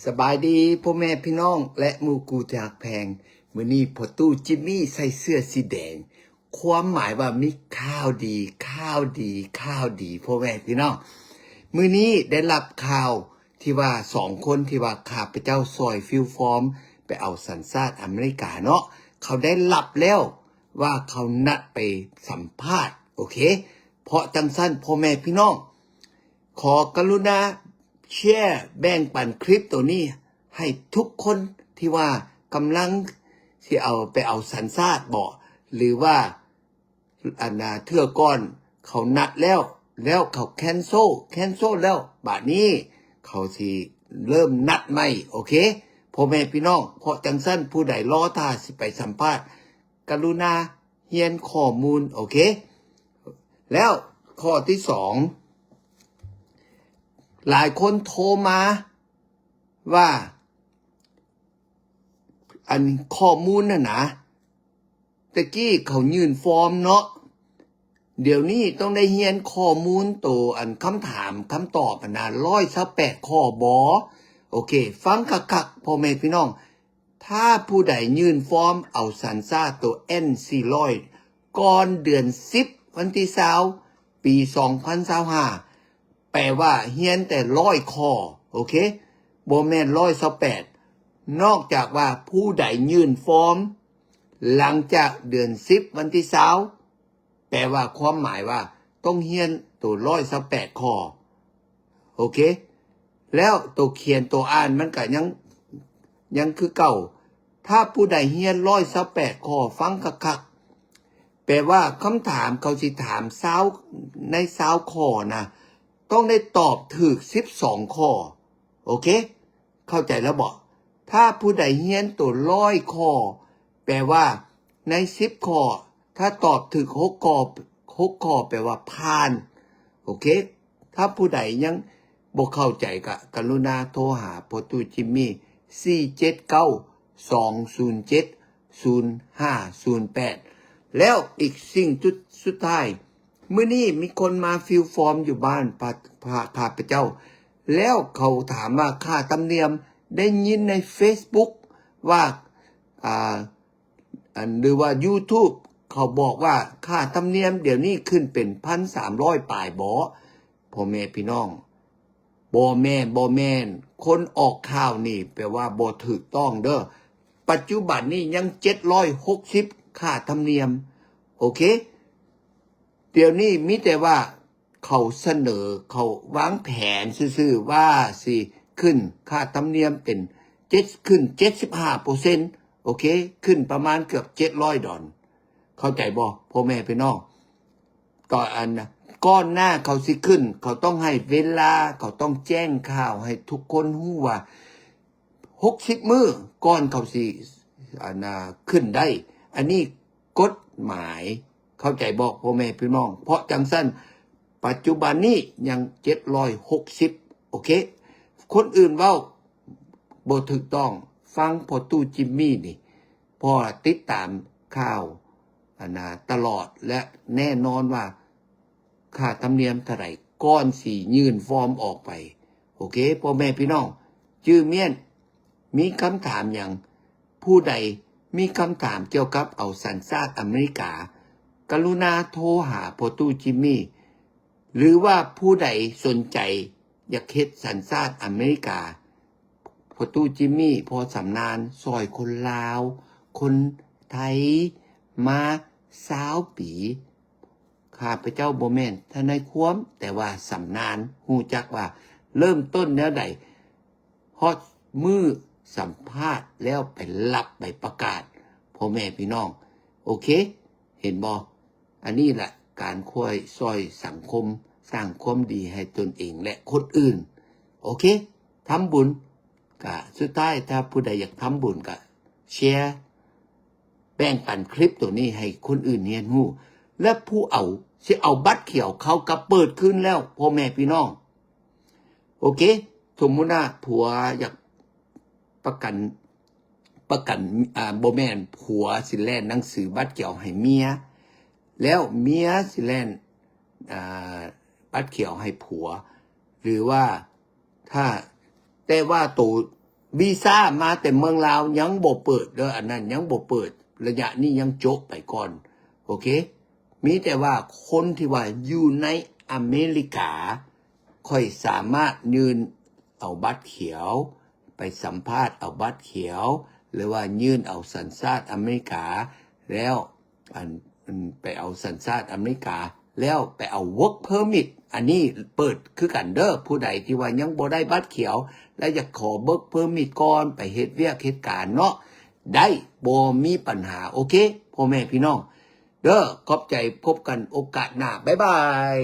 สบายดีพ่อแม่พี่น้องและหมู่กูจากแพงมื้อนี้พ่อตู้จิมมี่ใส่เสื้อสีแดงความหมายว่ามีข่าวดีพ่อแม่พี่น้องมื้อนี้ได้รับข่าวที่ว่า2 คนที่ว่าข้าพเจ้าซอยฟิลฟอร์มไปเอาสัญชาติอเมริกาเนาะเขาได้รับแล้วว่าเขานัดไปสัมภาษณ์โอเคเพราะจังสั้นพ่อแม่พี่น้องขอกรุณาแชร์แบ่งปันคลิปตัวนี้ให้ทุกคนที่ว่ากำลังที่เอาไปเอาสัญชาติบ่หรือว่าเทื่อก่อนเขานัดแล้วเขาแคนเซิลแล้วบัดนี้เขาสิเริ่มนัดใหม่โอเคพ่อแม่พี่น้องเพราะจังซั่นผู้ใดรอท่าสิไปสัมภาษณ์กรุณาเรียนข้อมูลโอเคแล้วข้อที่2หลายคนโทรมาว่าอันข้อมูลน่ะนะตะกี้เขายื่นฟอร์มเนาะเดี๋ยวนี้ต้องได้เรียนข้อมูลตัวอันคำถามคำตอบนะ128ข้อบอโอเคฟังคักๆพ่อแม่พี่น้องถ้าผู้ใดยื่นฟอร์มเอาสัญชาติตัว N400 ก่อนเดือน10วันที่20ปี2025แปลว่าเรียนแต่100ข้อโอเคบ่แม่น128นอกจากว่าผู้ใดยื่นฟอร์มหลังจากเดือน10วันที่20แปลว่าความหมายว่าต้องเรียนตัว128ข้อโอเคแล้วตัวเขียนตัวอ่านมันก็ยังคือเก่าถ้าผู้ใดเรียน128ข้อฟังคักๆแปลว่าคำถามเขาสิถามใน20ข้อนะต้องได้ตอบถูก12ข้อโอเคเข้าใจแล้วบ่ถ้าผู้ใดเรียนตัว100ข้อแปลว่าใน10ข้อถ้าตอบถูก6ข้อแปลว่าผ่านโอเคถ้าผู้ใดยังบ่เข้าใจก็กรุณาโทรหาพ่อตู้จิมมี่479-207-0508แล้วอีกสิ่งสุดท้ายมื้อนี้มีคนมาฟิลฟอร์มอยู่บ้านข้าพเจ้าแล้วเขาถามว่าค่าธรรมเนียมได้ยินใน Facebook ว่าหรือว่า YouTube เขาบอกว่าค่าธรรมเนียมเดี๋ยวนี้ขึ้นเป็น 1,300 ปลายบ่พ่อแม่พี่น้องบ่แม่นคนออกข่าวนี่แปลว่าบ่ถูกต้องเด้อปัจจุบันนี้ยัง760ค่าธรรมเนียมโอเคเดี๋ยวนี้มีแต่ว่าเขาเสนอเขาวางแผนซื่อๆว่าสิขึ้นค่าธรรมเนียมเป็นขึ้น 75% โอเคขึ้นประมาณเกือบ$700เข้าใจบ่พ่อแม่พี่น้องก่อนหน้าเขาสิขึ้นเขาต้องให้เวลาเขาต้องแจ้งข่าวให้ทุกคนรู้ว่า60มื้อก่อนเขาสิขึ้นได้อันนี้กฎหมายเข้าใจบ่พ่อแม่พี่น้องเพราะจังซั่นปัจจุบันนี้ยัง760โอเคคนอื่นเว้าบ่ถูกต้องฟังพ่อตู้จิมมี่นี่พอติดตามข่าวตลอดและแน่นอนว่าค่าธรรมเนียมเท่าไหร่ก่อนสิยื่นฟอร์มออกไปโอเคพ่อแม่พี่น้องจื้อเมียนมีคำถามอย่างผู้ใดมีคำถามเกี่ยวกับเอาสัญชาติอเมริกากรุณาโทรหาพ่อตู้จิมมี่หรือว่าผู้ใดสนใจอยากเฮ็ดสัญชาติอเมริกาพ่อตู้จิมมี่พอสำนานซอยคนลาวคนไทยมา20 ปีข้าพเจ้าบ่แม่นทนายความแต่ว่าสำนานฮู้จักว่าเริ่มต้นแนวใดฮอดมือสัมภาษณ์แล้วไปรับใบประกาศพ่อแม่พี่น้องโอเคเห็นบ่อันนี้แหละการช่วยซอยสังคมสร้างความดีให้ตนเองและคนอื่นโอเคทำบุญก็สุดท้ายถ้าผู้ใดอยากทำบุญก็แชร์แบ่งปันคลิปตัวนี้ให้คนอื่นเรียนรู้และผู้สิเอาบัตรเขียวเขาก็เปิดขึ้นแล้วพ่อแม่พี่น้องโอเคสมมุติว่าผัวอยากประกันบ่แม่นผัวสิแลนหนังสือบัตรเขียวให้เมียแล้วเมียสิแลนบัตรเขียวให้ผัวหรือว่าถ้าแต่ว่าตัว วีซ่ามาแต่เมืองลาวยังบ่เปิดเด้ออันนั้นยังบ่เปิดระยะนี้ยังโจะไปก่อนโอเคมีแต่ว่าคนที่ว่าอยู่ในอเมริกาค่อยสามารถยืนเอาบัตรเขียวไปสัมภาษณ์เอาบัตรเขียวหรือว่ายื่นเอาสัญชาติอเมริกาแล้วไปเอาสัญชาติอเมริกาแล้วไปเอา work permit อันนี้เปิดคือกันเด้อผู้ใดที่ว่ายังบ่ได้บัตรเขียวและอยากขอ work permit ก่อนไปเฮ็ดเวียกเฮ็ดการเนาะได้บ่มีปัญหาโอเคพ่อแม่พี่น้องเด้อขอบใจพบกันโอกาสหน้าบ๊ายบาย